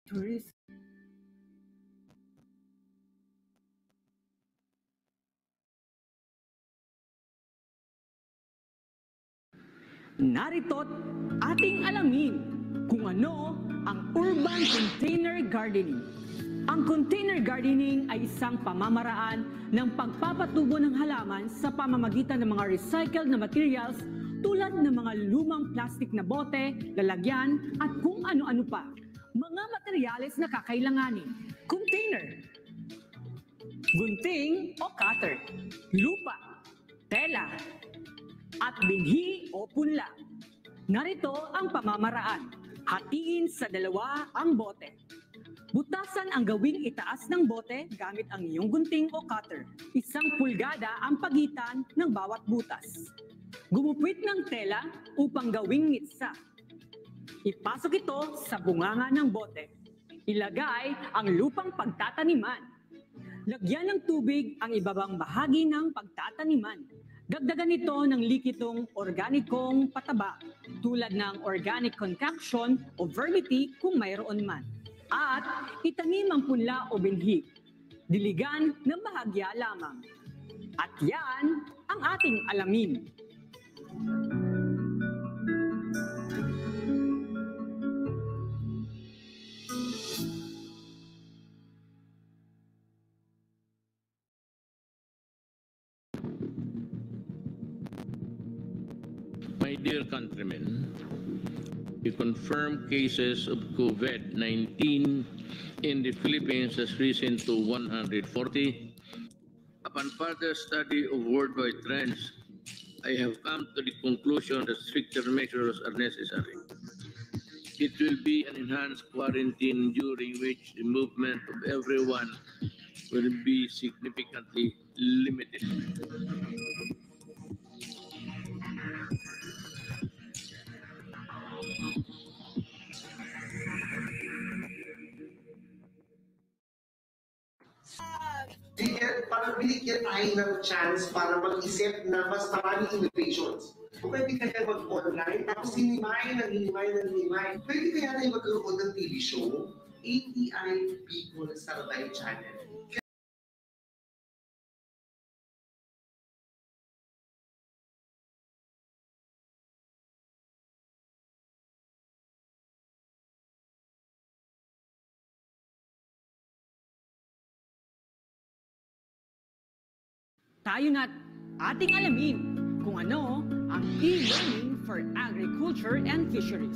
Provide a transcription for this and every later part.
Tourism. Narito't ating alamin kung ano ang urban container gardening. Ang container gardening ay isang pamamaraan ng pagpapatubo ng halaman sa pamamagitan ng mga recycled na materials tulad ng mga lumang plastic na bote, lalagyan at kung ano-ano pa. Mga materyales na kakailanganin: container, gunting o cutter, lupa, tela, at binhi o punla. Narito ang pamamaraan. Hatiin sa dalawa ang bote. Butasan ang gawing itaas ng bote gamit ang iyong gunting o cutter. 1 pulgada ang pagitan ng bawat butas. Gumupit ng tela upang gawing ngitsa. Ipasok ito sa bunganga ng bote. Ilagay ang lupang pagtataniman. Lagyan ng tubig ang ibabang bahagi ng pagtataniman. Dagdagan ito ng likitong organikong pataba tulad ng organic concoction o vermity kung mayroon man. At itanim ang punla o binhi. Diligan ng bahagya lamang. At yan ang ating alamin. My dear countrymen, we confirm cases of COVID-19 in the Philippines has risen to 140. Upon further study of worldwide trends, I have come to the conclusion that stricter measures are necessary. It will be an enhanced quarantine during which the movement of everyone will be significantly limited. Parang binigyan tayo ng chance para mag-isip na mas maraming innovations. Kung pwede kaya mag-online, tapos hinimay. Pwede kaya tayo magkaroon ng TV show, ATI People Saturday Channel. Tayo na't ating alamin kung ano ang e-learning for agriculture and fisheries.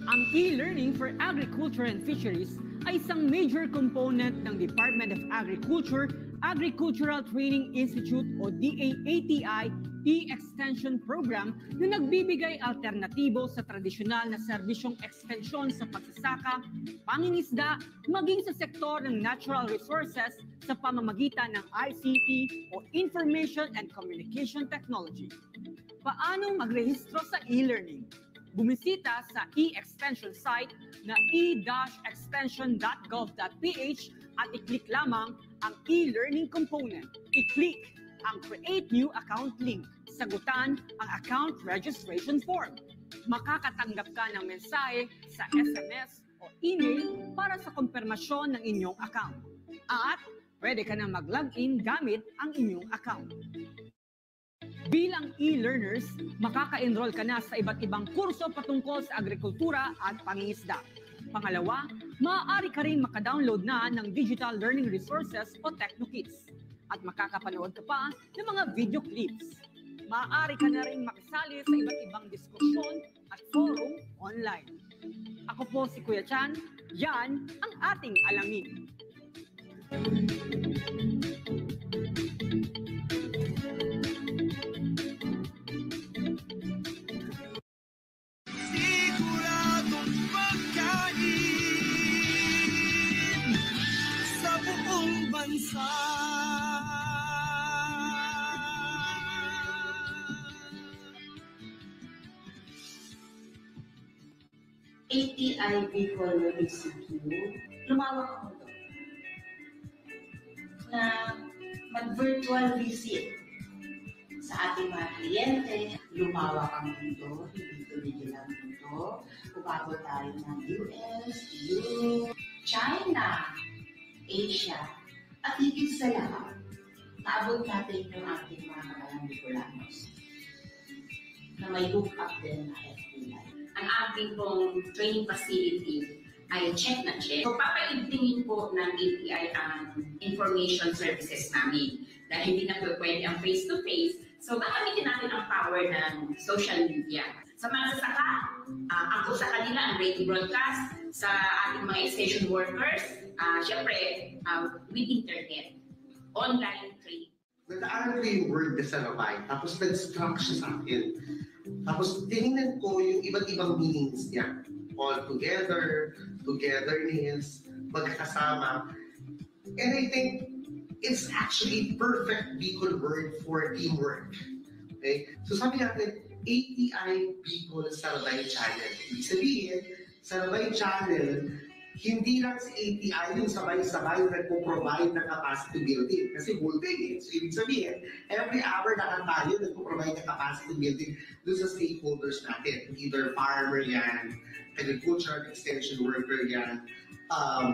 Ang e-learning for agriculture and fisheries ay isang major component ng Department of Agriculture, Agricultural Training Institute o DAATI e-extension program na nagbibigay alternatibo sa tradisyonal na serbisyong ekstensyon sa pagsasaka, pangingisda, maging sa sektor ng natural resources sa pamamagitan ng ICT o Information and Communication Technology. Paano magrehistro sa e-learning? Bumisita sa e-extension site na e-extension.gov.ph at i-click lamang ang e-learning component. I-click ang Create New Account link. Sagutan ang account registration form. Makakatanggap ka ng mensahe sa SMS o email para sa kumpirmasyon ng inyong account. At pwede ka na mag-login gamit ang inyong account. Bilang e-learners, makaka-enroll ka na sa iba't ibang kurso patungkol sa agrikultura at pangingisda. Pangalawa, maaari ka rin makadownload na ng digital learning resources o TechnoKits. At makakapanood ka pa ng mga video clips. Maaari ka na rin makisali sa iba't ibang diskusyon at forum online. Ako po si Kuya Chan, yan ang ating alamin. Siguradong pagkain sa buong bansa. ATI Bicol ECQ, lumawak ang mundo na mag-virtual visit sa ating mga kliyente. Lumawak ang mundo, hindi tumigil ang mundo. Umabot tayo ng US, Asia, at higit sa lahat, naabot natin yung ating mga karalang Bicolanos na may hook up din na FBI. Ang ating pong training facility ay check na check. So, papaigtingin po ng ATI ang information services namin. Dahil hindi na po pwede ang face-to-face, so gagamitin natin ang power ng social media. Sa mga sasaka, ako sa kanila ang radio broadcast, sa ating mga extension workers, syempre, with internet, online training. Nadaanan ko yung word na salabay, tapos nag-struck siya sa akin. Tapos tinignan ko yung iba't ibang meanings niya. All together, togetherness, magkakasama. And I think it's actually perfect Bicol word for teamwork. Okay? So sabi natin, ATI Bicol Sarabay Channel. Ibig sabihin, Sarabay Channel, hindi lang si ATI yung sabay-sabay na nagpo-provide ng capacity building. Kasi whole day. So ibig sabihin, every hour na tayo nagpo-provide ng capacity building doon sa stakeholders natin. Either farmer yan, agriculture, extension worker yan,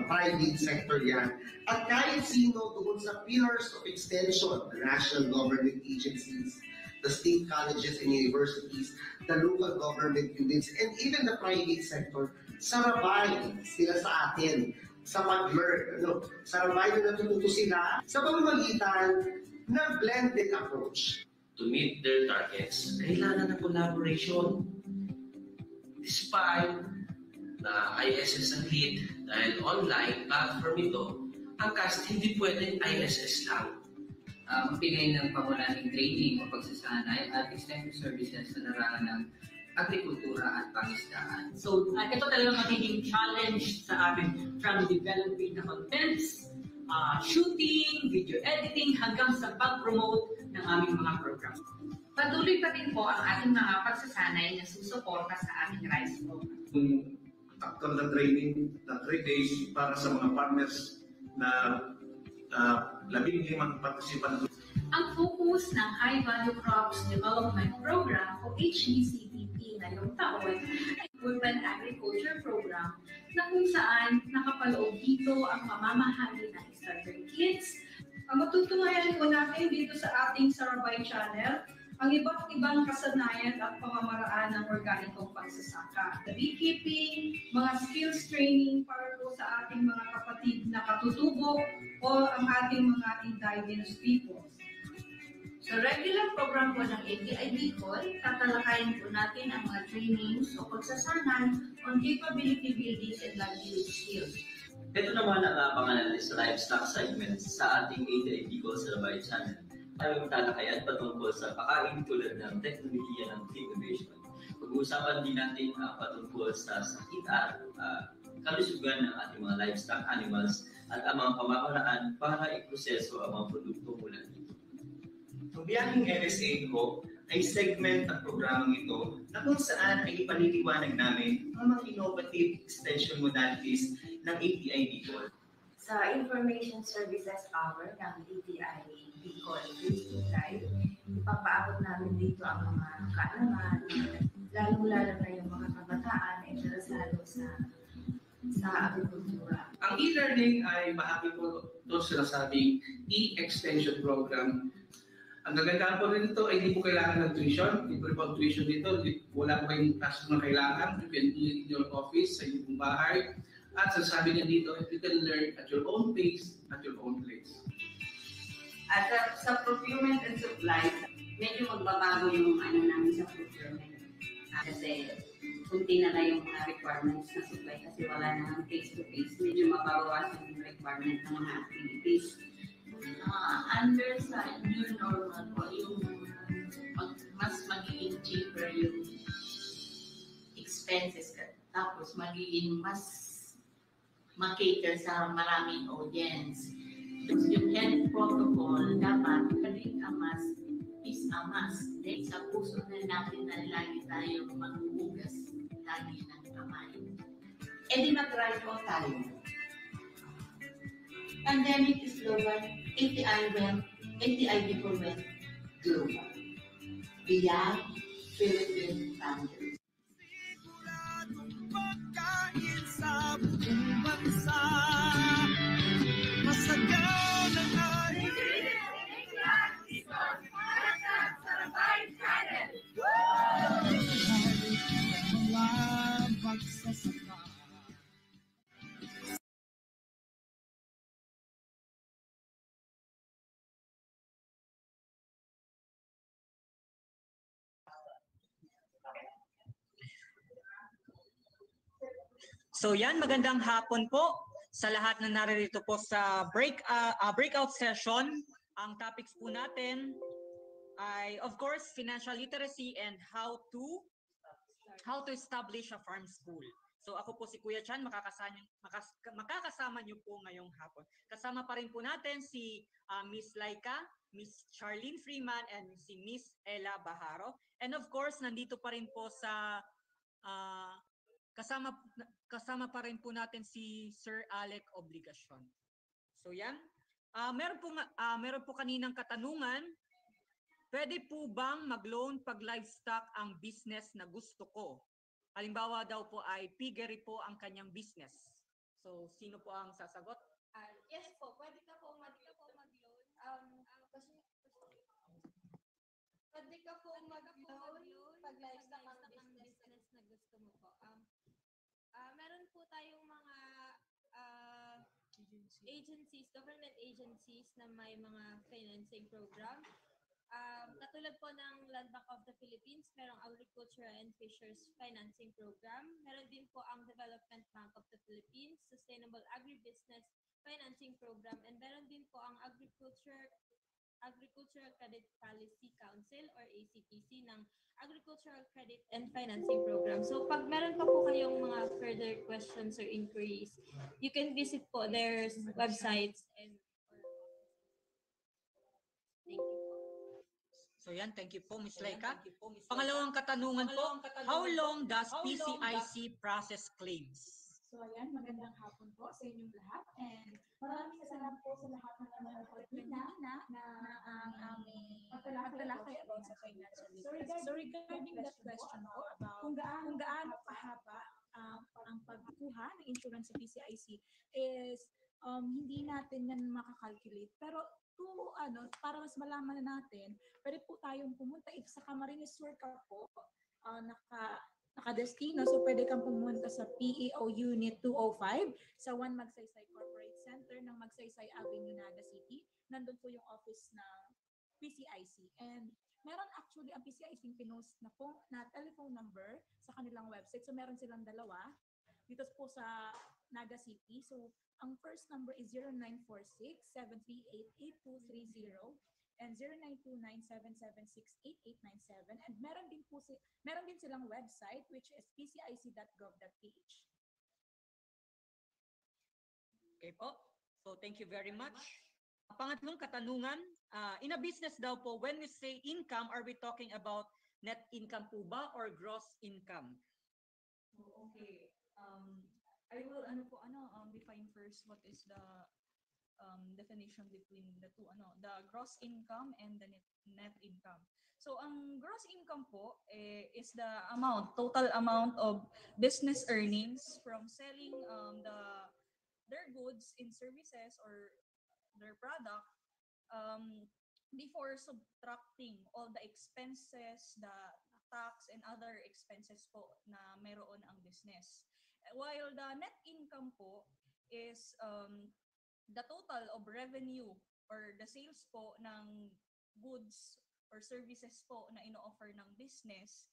private sector yan. At kahit sino doon sa pillars of extension, the national government agencies, the state colleges and universities, the local government units, and even the private sector, sarabay sila sa atin sa pag-learn. Sarabay na natututo sila sa pamamagitan ng blended approach. To meet their targets, kailangan ng collaboration. Despite na ISS ang lead, dahil online platform ito, ang CAST hindi pwedeng ISS lang. Magbigay ng pangunahing training o pagsasanay at extension services sa larangan ng agrikultura at pangisdaan. So, ito talaga magiging challenge sa amin from developing the contents, shooting, video editing, hanggang sa pag-promote ng aming mga program. Patuloy pa din po ang ating mga pagsasanay na susuporta sa ating RISE program. Actual na training na 3 days para sa mga partners na 15 participant. Ang focus ng High Value Crops Development Program o HVCDP ngayong taon ay Urban Agriculture Program na kung saan nakapaloob dito ang mamamahagi ng starter kits. Matutunayan po natin dito sa ating Sarabay Channel ang iba't ibang kasanayan at pamamaraan ng organikong pagsasaka. The beekeeping, mga skills training para po sa ating mga kapatid na katutubo o ang ating mga indigenous peoples. Sa regular program po ng ATI Bicol, tatalakayin po natin ang mga trainings o pagsasanay on capability building and livelihood skills. Ito naman ang pangalan sa livestock segment sa ating ATI Bicol Sarabay Channel. Aming talakayan patungkol sa pakain tulad ng teknolohiya ng innovation. Pag-uusapan din natin ang patungkol sa sakit at kalusugan ng ating mga livestock animals at ang mga pamamaraan para iproseso ang mga produkto mula dito. Ang biyaheng LSA ko ay segment ng programang ito na kung saan ay ipaliliwanag namin ang mga innovative extension modalities ng ATI Bicol. Sa Information Services Hour ng ATI Bicol Facebook Live, ipapaabot namin dito ang mga kaalaman, lalo-lalo na yung mga kabataan ay interesado sa agrikultura. Ang e-learning ay bahagi po ito sa nasabing e-extension program. Ang gagandaan po rin ito ay hindi po kailangan ng tuition. Hindi po rin po tuition dito. Wala po kayong task na kailangan. You can do it in your office, sa inyong bahay. At sasabi niya dito, you can learn at your own pace, at your own place. At sa procurement and supply, medyo magbabago yung namin sa procurement. Kasi kunti na yung mga requirements na supply kasi wala na face-to-face. Medyo mababawasan yung requirement ng mga activities. Under sa new normal po, yung mas magiging cheaper yung expenses tapos magiging mas makater sa maraming audience. Yung health protocol dapat kaling amas, is amas. Dahil sa puso na natin na lagi tayong maghuhugas lagi ng kamay. E di mag-try po tayo. Pandemic is global, ATI Bicol went global. Beyond Philippine boundaries. Pagkain sa buong bansa, mas So yan, magandang hapon po sa lahat na naririto po sa breakout session. Ang topics po natin ay of course financial literacy and how to establish a farm school. So ako po si Kuya Chan, makakasama niyo po ngayong hapon. Kasama pa rin po natin si Miss Laika, Miss Charlene Freeman, and si Miss Ella Baharo. And of course, nandito pa rin po sa kasama pa rin po natin si Sir Alec Obligacion. So yan. Meron po kaninang katanungan. Pwede po bang mag-loan pag livestock ang business na gusto ko? Halimbawa daw po ay piggery po ang kanyang business. So sino po ang sasagot? Yes po, pwede ka po mag-loan. Pwede ka po mag-loan pag livestock ang business na gusto mo po. Meron po tayong mga agencies, government agencies na may mga financing program. Katulad po ng Land Bank of the Philippines, merong Agriculture and Fishers Financing Program. Meron din po ang Development Bank of the Philippines, Sustainable Agribusiness Financing Program, and meron din po ang Agricultural Credit Policy Council or ACPC ng Agricultural Credit and Financing Program. So pag meron pa po kayong mga further questions or inquiries, you can visit po their websites and thank you po. So yan, thank you po, Ms. Laika. Pangalawang katanungan po, how long does PCIC process claims? So ayan, magandang hapon po sa inyong lahat and maraming salamat po sa lahat ng nanonood kanina na ang aming pagtalakay about sa financial literacy. So regarding that question po about kung gaano kahaba ang pagkuha ng insurance sa PCIC is hindi natin yan makakalculate. Pero para mas malaman natin, pwede po tayong pumunta sa Camarines Sur ka po, nakadestino. So pwede kang pumunta sa PEO Unit 205 sa 1 Magsaysay Corporate Center ng Magsaysay Avenue, Naga City. Nandun po yung office ng PCIC. And meron actually ang PCIC pinost na telephone number sa kanilang website. So meron silang dalawa dito po sa Naga City. So ang first number is 0946-738-8230 and 0929-776-8897. And meron din silang website which is pcic.gov.ph. Okay po. So thank you very much. Pangatlong katanungan, in a business daw po, when we say income, are we talking about net income po ba or gross income? Okay. I will define first what is the definition between the two, the gross income and the net income. So ang gross income po is the total amount of business earnings from selling their goods and services or their product before subtracting all the expenses, the tax and other expenses po na meron ang business. While the net income po is the total of revenue or the sales po ng goods or services po na ino-offer ng business,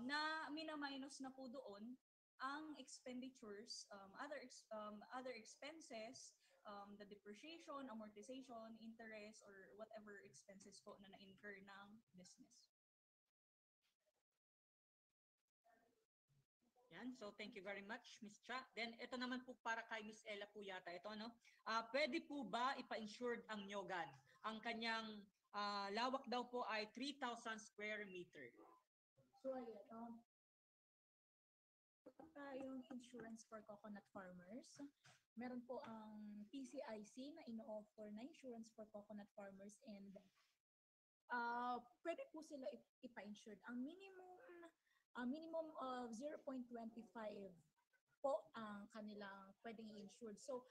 na mina-minus na po doon ang expenditures, other expenses, the depreciation, amortization, interest, or whatever expenses po na na-incur ng business. Yan. So thank you very much, Ms. Cha. Then ito naman po para kay Ms. Ella po yata. Ito, pwede po ba ipa-insured ang Nyogan? Ang kanyang lawak daw po ay 3,000 square meter. So ayan, yung insurance for coconut farmers. Meron po ang PCIC na ino-offer na insurance for coconut farmers and pwede po sila ipa-insured. Ang minimum of 0.25 po ang kanilang pwedeng i-insured. So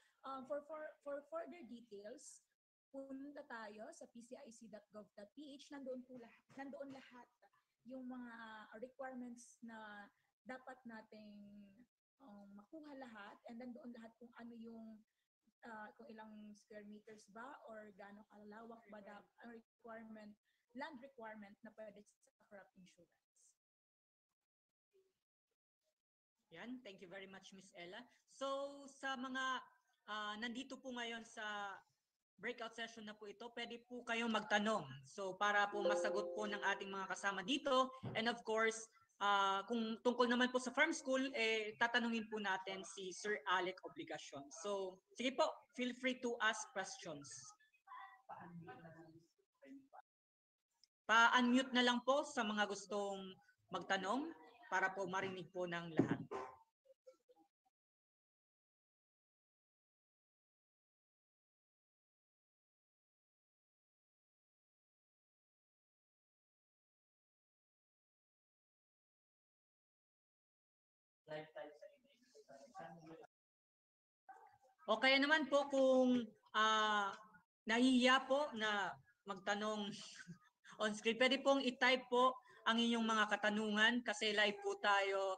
for further details, punta tayo sa pcic.gov.ph. Nandoon lahat yung mga requirements na dapat nating makuha lahat, and then doon lahat kung ano yung kung ilang square meters ba or gaano kalawak ba ang land requirement na pwede sa crop insurance. Yan, thank you very much, Miss Ella. So, sa mga nandito po ngayon sa breakout session na po ito, pwede po kayong magtanong. So, para po masagot po ng ating mga kasama dito. And of course, kung tungkol naman po sa farm school, tatanungin po natin si Sir Alec Obligacion. So, sige po, feel free to ask questions. Pa-unmute na lang po sa mga gustong magtanong para po marinig po ng lahat. Okay naman po kung nahihiya po na magtanong on screen, pwede pong i-type po ang inyong mga katanungan kasi live po tayo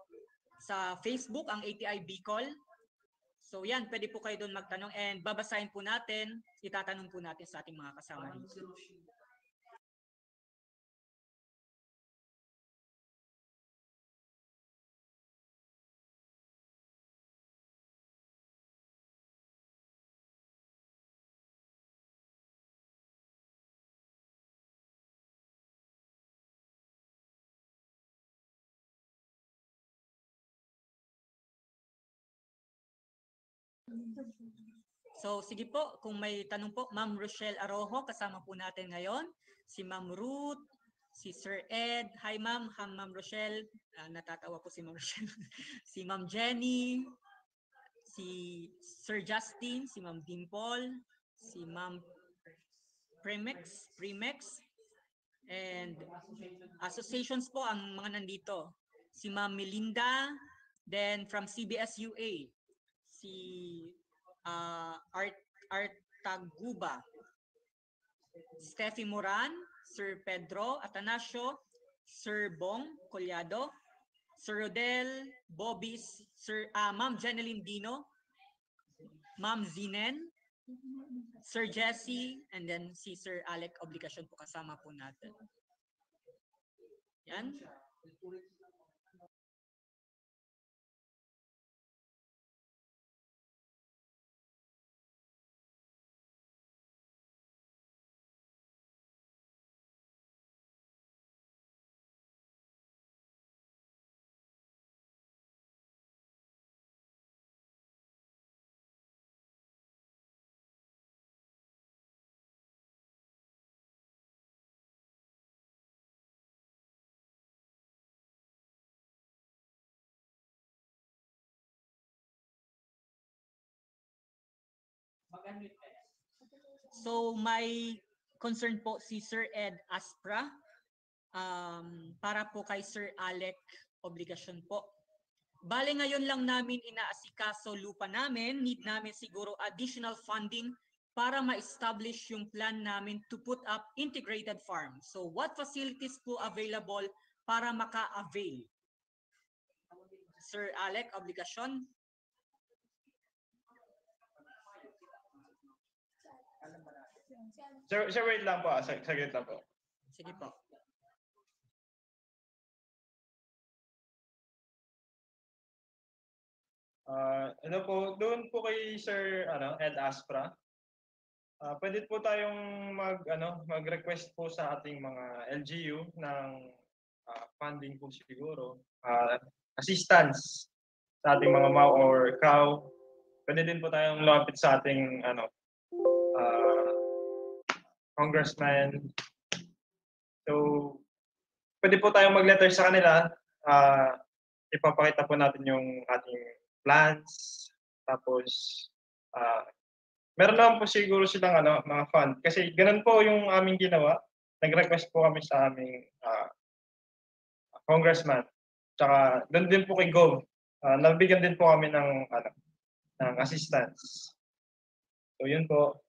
sa Facebook, ang ATI Bicol. So yan, pwede po kayo doon magtanong and babasahin po natin, itatanong po natin sa ating mga kasama dito. So sige po, kung may tanong po, Ma'am Rochelle Arojo, kasama po natin ngayon. Si Ma'am Ruth, si Sir Ed. Hi Ma'am, Ma'am Rochelle. Natatawa po si Ma'am Rochelle. Si Ma'am Jenny, si Sir Justin, si Ma'am Dimple, si Ma'am Premex, and associations po ang mga nandito. Si Ma'am Melinda, then from CBS-UA, si Artaguba, Steffi Moran, Sir Pedro Atanasio, Sir Bong Collado, Sir Rodel, Bobis, Ma'am Jeneline Dino, Ma'am Zinen, Sir Jesse, and then si Sir Alec Obligacion po kasama po natin. Yan. So may concern po si Sir Ed Aspra para po kay Sir Alec Obligacion po. Bale ngayon lang namin inaasikaso lupa namin, need namin siguro additional funding para ma-establish yung plan namin to put up integrated farm. So what facilities po available para maka-avail? Sir Alec Obligacion. Sir, wait lang po. Saglit lang po. Sige po. Ano po, doon po kay Sir Ed Aspra. Pwede po tayong mag-request po sa ating mga LGU ng funding po siguro. Assistance sa ating mga MAU or CAU. Pwede din po tayong lumapit sa ating congressman. So, pwede po tayong mag-letter sa kanila. Ipapakita po natin yung ating plans. Tapos, meron naman po siguro silang mga fund. Kasi ganun po yung aming ginawa. Nag-request po kami sa aming congressman. Tsaka doon din po kay Gov. Nabigyan din po kami ng assistance. So, yun po.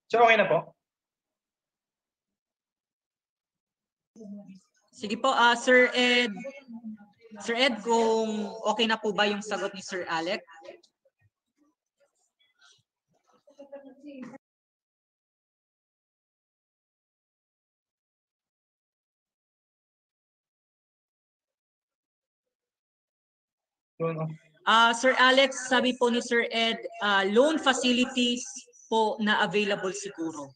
So, okay na po? Sige po, Sir Ed. Sir Ed, kung okay na po ba yung sagot ni Sir Alec? Sir Alex, sabi po ni Sir Ed, loan facilities po na available siguro.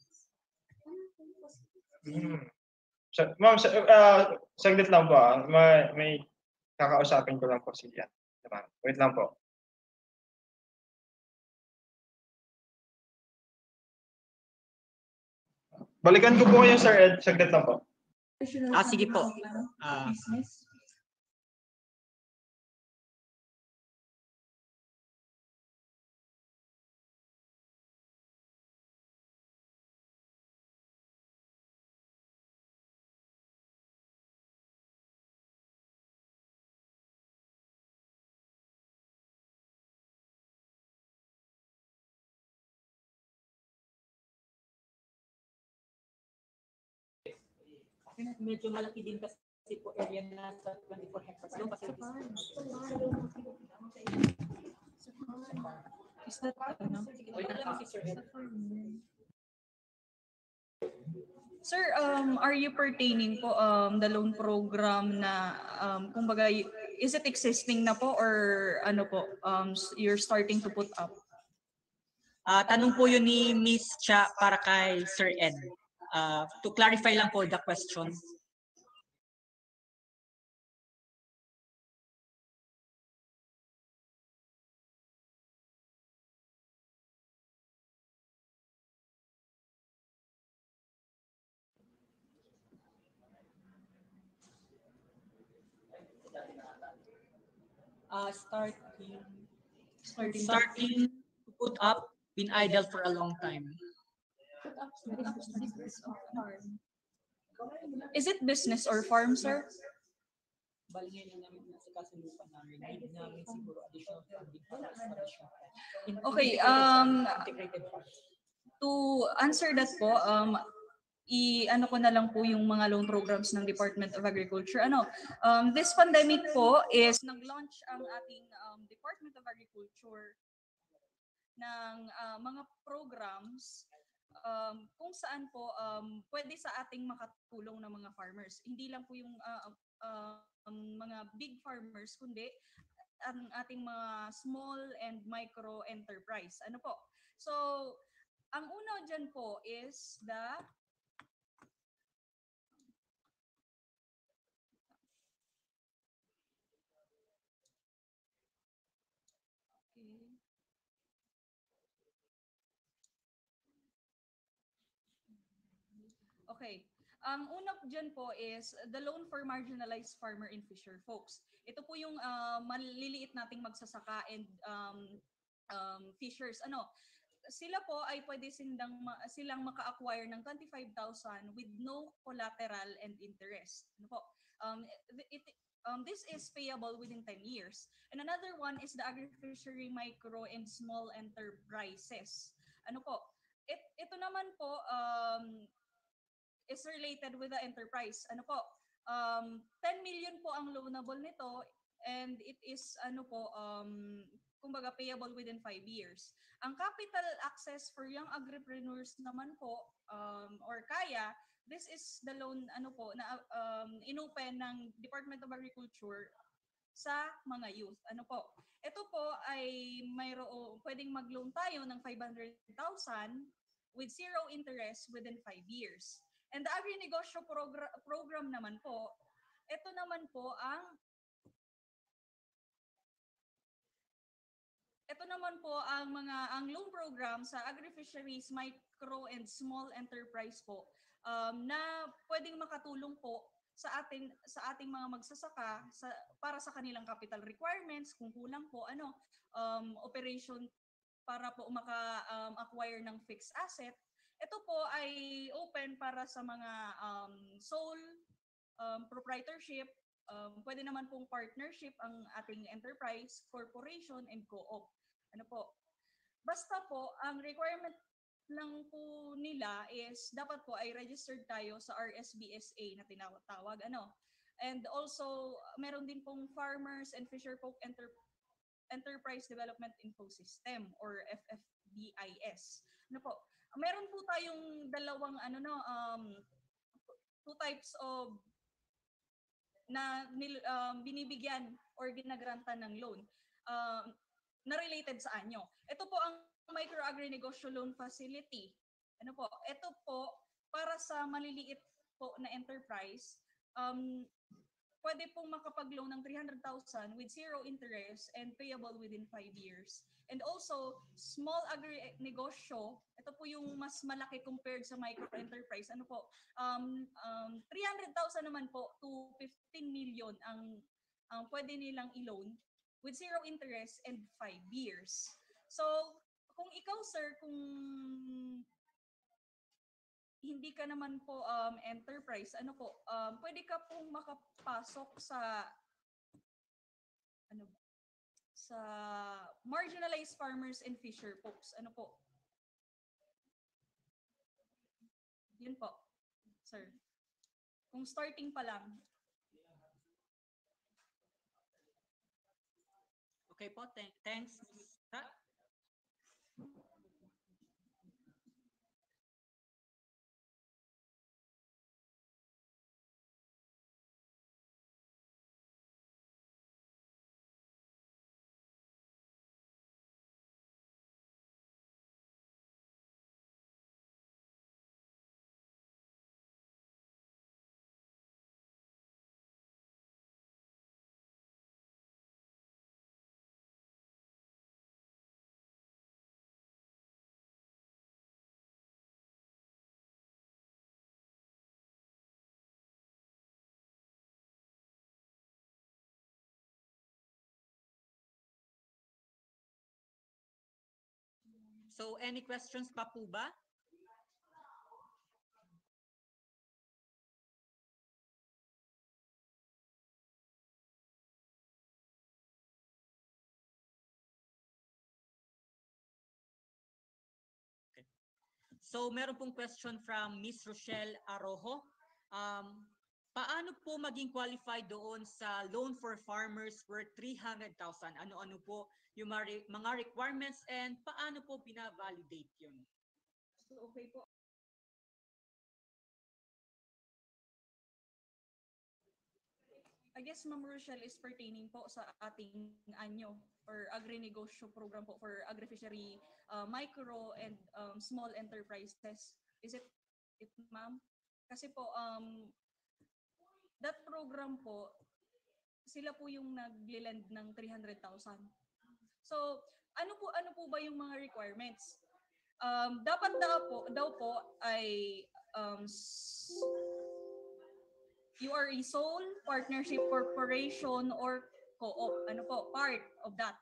Ma'am, saglit lang po. May kakausapin ko lang po siya. Wait lang po. Balikan ko po kayo, Sir Ed. Saglit lang po. Sige po. Medyo malaki din kasi po area na sa 24 hectares. Doon kasi is that Sir, are you pertaining po the loan program na kumbaga is it existing na po or ano po you're starting to put up? Tanong po yun ni Miss Cha para kay Sir Ed. To clarify lang po the question. Starting to put up, been idle for a long time. Is it business or farm, sir? Okay, to answer that po, i-ano ko na lang po yung mga loan programs ng Department of Agriculture. This pandemic po is nag-launch ang ating Department of Agriculture ng mga programs kung saan po pwede sa ating makatulong ng mga farmers. Hindi lang po yung mga big farmers, kundi ang ating mga small and micro enterprise. So, ang una dyan po is the Okay. Ang una dyan po is the loan for marginalized farmer and fisher folks. Ito po yung maliliit nating magsasaka and fishers. Sila po ay pwede silang maka-acquire ng 25,000 with no collateral and interest. This is payable within 10 years. And another one is the agri-fishery micro and small enterprises. Ito naman po is related with the enterprise. 10 million po ang loanable nito and it is kumbaga payable within 5 years. Ang capital access for young agripreneurs naman po or kaya, this is the loan na inopen ng Department of Agriculture sa mga youth. Ito po ay pwedeng mag-loan tayo ng 500,000 with zero interest within 5 years. And the agri-negosyo program naman po, ito naman po ang loan program sa agri-fisheries, micro and small enterprise po na pwedeng makatulong po sa ating mga magsasaka para sa kanilang capital requirements, kung kulang po operation para po maka-acquire ng fixed asset. Ito po ay open para sa mga sole proprietorship, pwede naman pong partnership ang ating enterprise, corporation, and co-op. Basta po, ang requirement lang po nila is dapat po ay registered tayo sa RSBSA na tinatawag. And also, meron din pong Farmers and Fisher Folk Enterprise Development Info System or FFDIS. Meron po tayong dalawang two types of na binibigyan or ginagrantan ng loan na related sa anyo. Ito po ang Micro Agri-Negosyo Loan Facility. Ano po? Ito po para sa maliliit po na enterprise, pwede pong makapag-loan ng 300,000 with zero interest and payable within 5 years. And also, small agri-negosyo, ito po yung mas malaki compared sa micro-enterprise. Ano po? 300,000 naman po to 15 million ang pwede nilang i-loan with zero interest and 5 years. So, kung ikaw, sir, kung hindi ka naman po enterprise, ano po, pwede ka pong makapasok sa sa marginalized farmers and fisher folks. Ano po? Yun po, sir. Kung starting pa lang. Okay po, thanks. So, any questions pa po ba? Okay. So, meron pong question from Miss Rochelle Arojo. Paano po maging qualified doon sa loan for farmers worth 300,000? Ano-ano po yung mga requirements and paano po binavalidate yun? So, okay po. I guess, Ma'am Rochelle, is pertaining po sa ating anyo or agri-negosyo program po for agri-fishery, micro and small enterprises. Is it ma'am? Kasi po, that program po, sila po yung nag-lend ng 300,000. So, ano po ba yung mga requirements? Dapat daw po ay you are a sole partnership corporation or co-op. Ano po? Part of that.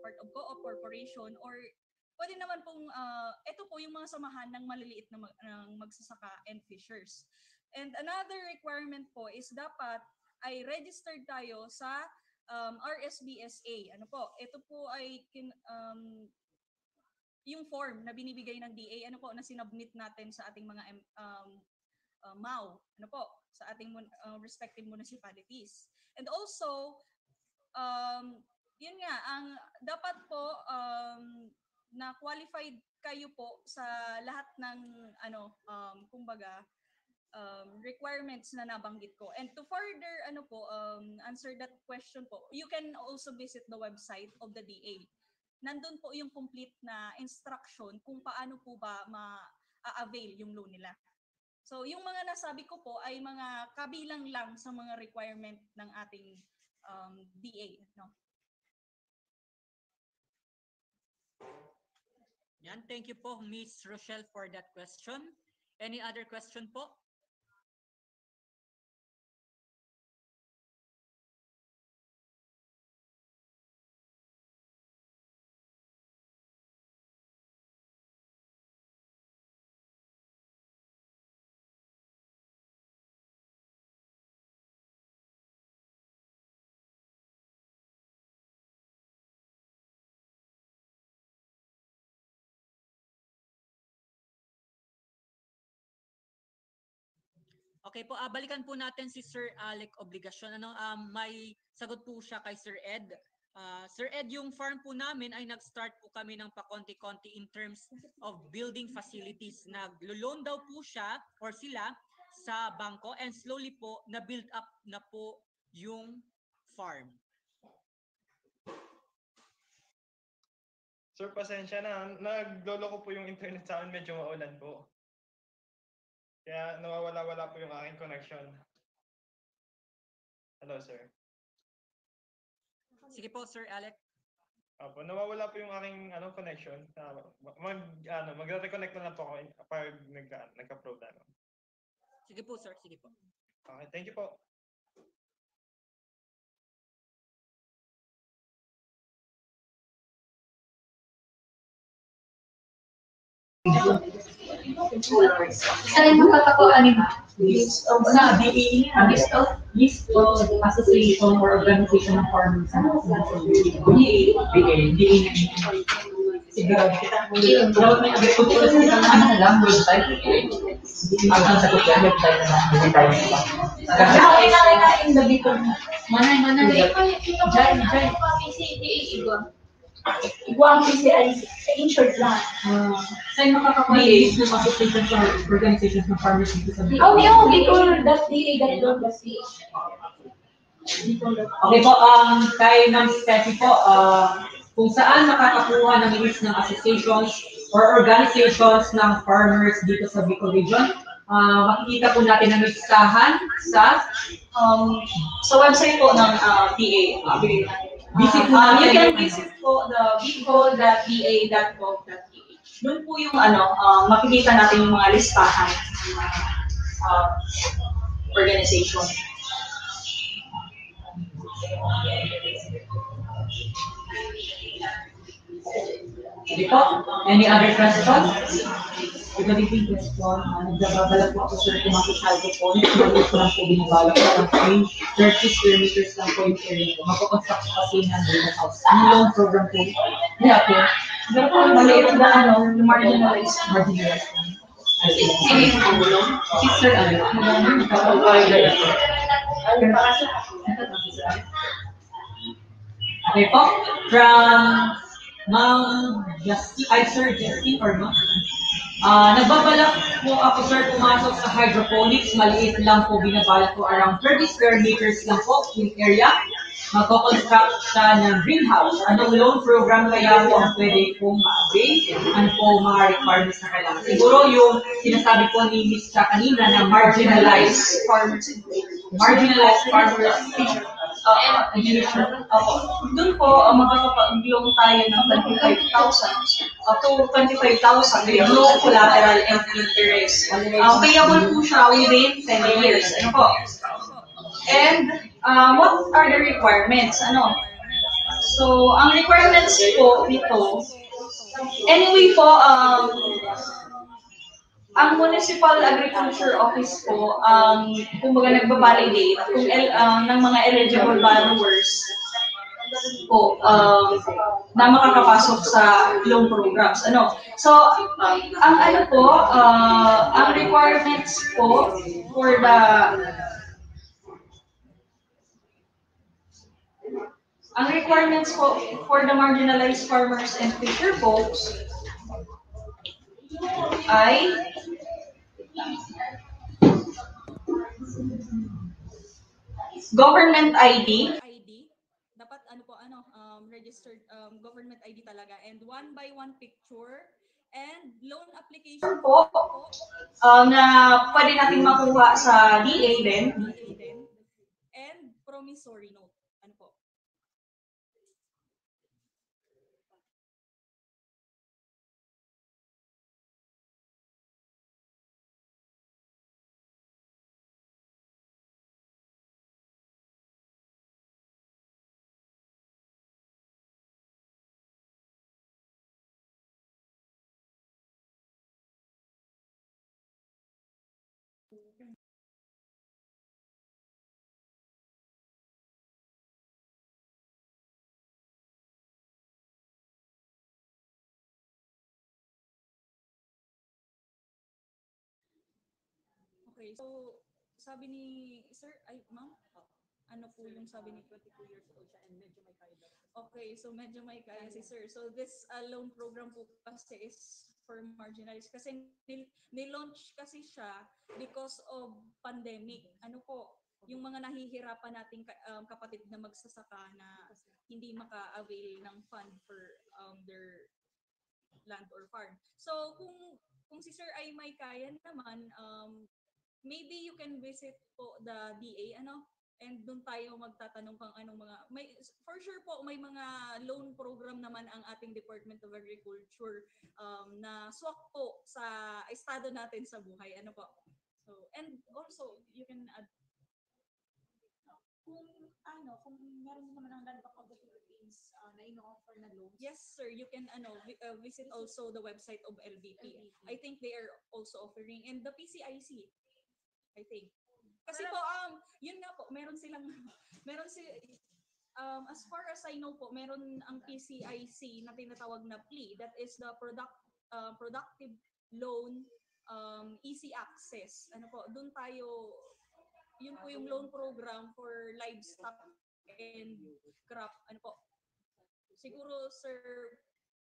Part of co-op corporation or pwede naman pong ito po yung mga samahan ng maliliit na magsasaka and fishers. And another requirement po is dapat ay registered tayo sa RSBSA. Ano po? Ito po ay yung form na binibigay ng DA, ano po, na sinubmit natin sa ating mga MAU, ano po, sa ating respective municipalities. And also, yun nga, ang dapat po na qualified kayo po sa lahat ng kumbaga requirements na nabanggit ko. And to further answer that question po, you can also visit the website of the DA. Nandun po yung complete na instruction kung paano po ba ma-avail yung loan nila. So yung mga nasabi ko po ay mga kabilang lang sa mga requirement ng ating DA, no? Yan, thank you po Ms. Rochelle for that question. Any other question po? Okay po, balikan po natin si Sir Alec Obligacion. May sagot po siya kay Sir Ed. Sir Ed, yung farm po namin ay nag-start po kami ng pakonti-konti in terms of building facilities. Nag-loan daw po siya or sila sa bangko and slowly po na-build up na po yung farm. Sir, pasensya na. Nagloloko po yung internet sa akin. Medyo maulan po. Kaya nawawala-wala po yung aking connection. Hello, sir. Sige po, Sir Alec. Opo, nawawala po yung aking connection. Magre-reconnect na lang po ako pag nagka-problema. Sige po, sir. Sige po. Okay, thank you po. Saan magkakakuan ni list of na DE, list of association or organization of farmers and DE. Siguro kita. Dapat may agriculture sa lang website. Ang sa website na okay na in the bit. Mana Igwa ang PCI insured lang. Saan makakakuha ng associations or organizations ng farmers dito sa Bicol? Bicol.da.gov.ph. Okay po, kay Ma'am Steffi po, kung saan makakakuha ng list ng associations or organizations ng farmers dito sa Bicol Region, makikita po natin ang listahan sa website po ng DA. Visit you can visit po the bicol.da.gov.ph. Doon po yung makikita natin yung mga listahan ng organization. Okay po. Any other questions? Regarding the question, nagbabalak po ako sir kung makisaldo po. Maliit ko lang po binabalak ko lang 30 square meters lang po yung area ko. Magpakonstruct kasi ng data house. Ano yung program po? Kaya po. Pero po, maliit na marginalized. Marginalized. Sino yung pangulong? Sir, okay po. From Ma'am Justin, Sir Justin or Ma'am? Nagbabalak po ako sir pumasok sa hydroponics, maliit lang po binabalak po around 30 square meters lang po yung area. Magko-construct siya ng greenhouse. Anong loan program kaya po ang pwede pong ma-avail? Ano po mga requirements na kailangan? Siguro yung sinasabi po ni Ms. Cha kanina na marginalized farmers. Marginalized farmers. Doon po, makakapag-loan tayo ng 25,000 up to 25,000 no collateral and interest. Payable po siya within 10 years. Ano po? And what are the requirements? So, ang requirements po dito, anyway po, ang Municipal Agriculture Office po, kumbaga nagbabalidate kung ng mga eligible borrowers po na makakapasok sa loan programs. So, ang requirements po for the marginalized farmers and fisher folks ay government ID. Dapat registered government ID talaga, and 1-by-1 picture and loan application po na pwede natin makuha sa DA din. And promissory note. Ano po? Okay, so sabi ni Sir, ma'am, ano po yung sabi ni 22 years old siya and medyo may kaya daw. Okay, so medyo may kaya si Sir. So this loan program po kasi is for marginalized kasi ni-launch kasi siya because of pandemic. Ano po? yung mga nahihirapan nating kapatid na magsasaka na hindi maka-avail ng fund for their land or farm. So kung si Sir ay may kaya naman, maybe you can visit po the DA and doon tayo magtatanong kung anong mga for sure po may mga loan program naman ang ating Department of Agriculture na swak po sa estado natin sa buhay. Po. So and also you can add kung meron naman ang Land Bank of the Philippines na ino-offer na loans. Yes, sir. You can visit also the website of LBP. I think they are also offering, and the PCIC, I think. Kasi po, yun nga po, meron as far as I know po, meron ang PCIC na tinatawag na PLE, that is the Productive Loan Easy Access. Doon tayo, yun po yung loan program for livestock and crop. Siguro, sir,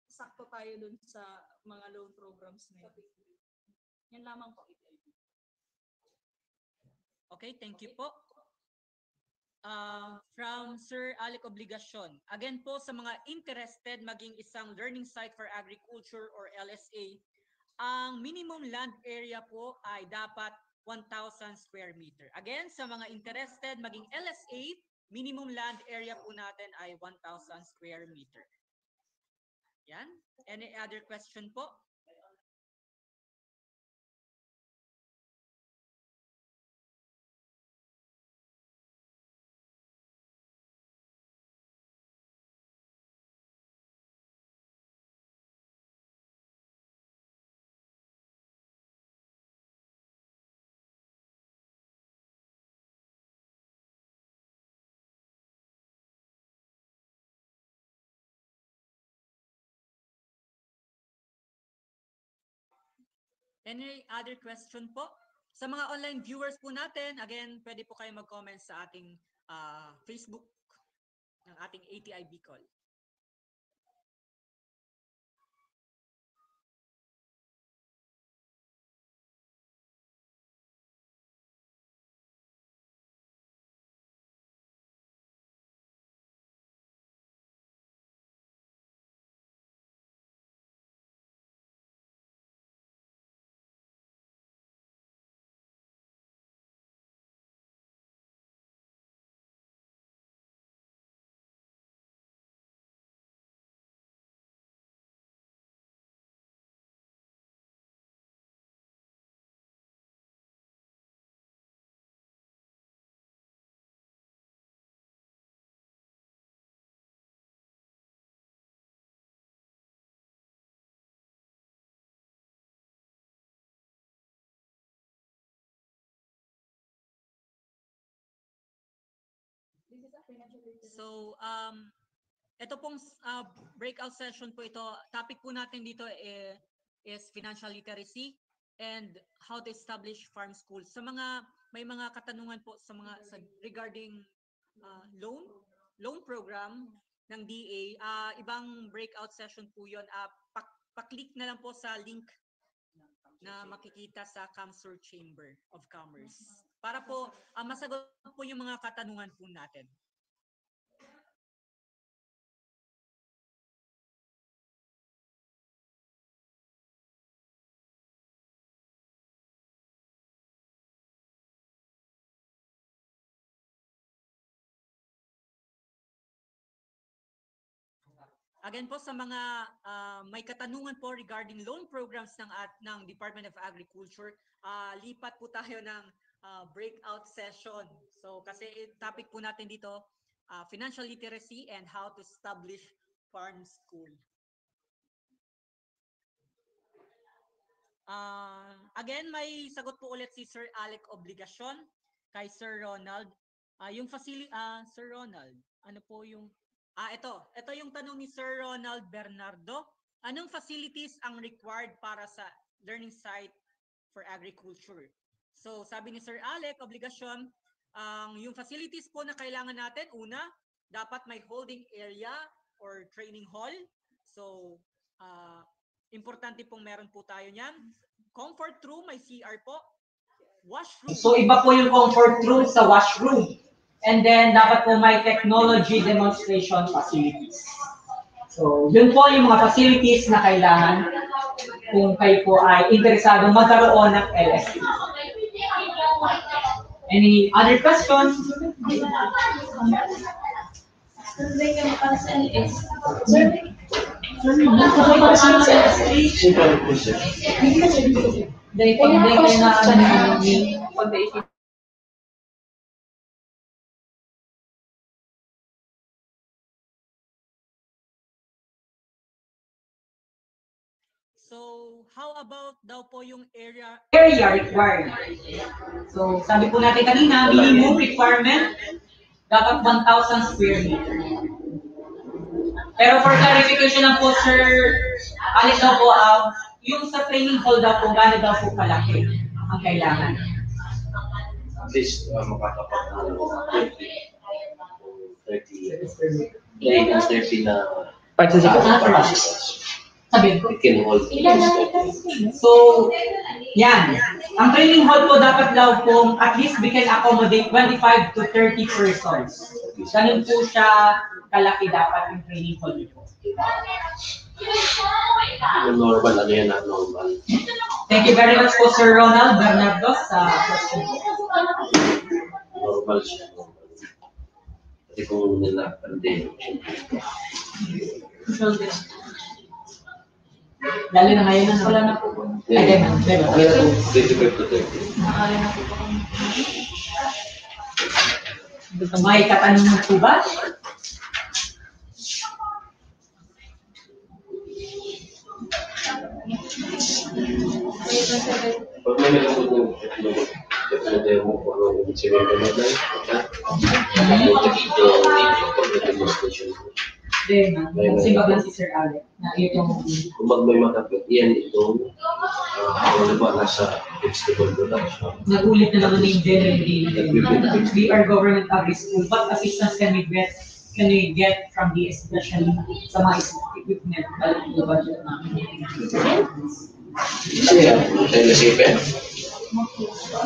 sakto tayo dun sa mga loan programs na yun. Yan lamang po. Okay, thank you po. From Sir Alec Obligacion. Again po, sa mga interested maging isang learning site for agriculture or LSA, ang minimum land area po ay dapat 1,000 square meter. Again, sa mga interested maging LSA, minimum land area po natin ay 1,000 square meter. Yan. Any other question po? Any other question po? Sa mga online viewers po natin, again, pwede po kayo mag-comment sa ating Facebook ng ating ATI Bicol. So, ito pong breakout session po ito, topic po natin dito is financial literacy and how to establish farm schools. Sa mga may mga katanungan po regarding loan program ng DA, ibang breakout session po 'yon. Pa-click na lang po sa link na makikita sa CamSur Chamber of Commerce para po masagot po yung mga katanungan po natin. Again po sa mga may katanungan po regarding loan programs ng Department of Agriculture, lipat po tayo ng breakout session. So kasi topic po natin dito, financial literacy and how to establish farm school. Again, may sagot po ulit si Sir Alec Obligacion kay Sir Ronald. Yung facility, Sir Ronald, ano po yung ito yung tanong ni Sir Ronald Bernardo. Anong facilities ang required para sa learning site for agriculture? So sabi ni Sir Alec Obligacion, yung facilities po na kailangan natin, una, dapat may holding area or training hall. So importante pong meron po tayo niyan. Comfort room, may CR po. So iba po yung comfort room sa washroom. And then dapat po may technology demonstration facilities. So yun po yung mga facilities na kailangan kung kayo po ay interesado magkaroon ng LSE. Any other questions? So, how about daw po yung area Required. So, sabi po natin kanina, minimum requirement, dapat 1,000 square meter. Pero for clarification lang po, Sir Alex daw po, yung sa training hall daw po, gano'n daw po kalaki ang kailangan? At least makakapag 30 na participants. Sabi ko. It can hold. So, yan. Ang training hall po dapat daw po, at least we can accommodate 25 to 30 persons. Ganun po siya kalaki dapat yung training hall po. Yung normal, ano yan, normal. Thank you very much po, Sir Ronald Bernardo, sa question. Normal siya. Kasi kung nilapande. Lalo na ngayon, wala na po. Okay na po, 25 to 30. May katanungan po ba? Pag may nalabot ng demo po ng simento na lang, demonstration. Kasi ba si Sir Alex na itong... Kung may makapit, yan itong nasa vegetable production. Nagulit na naman yung generally. We are government agri-school. What assistance can we get from the especially sa mga equipment galing sa budget namin?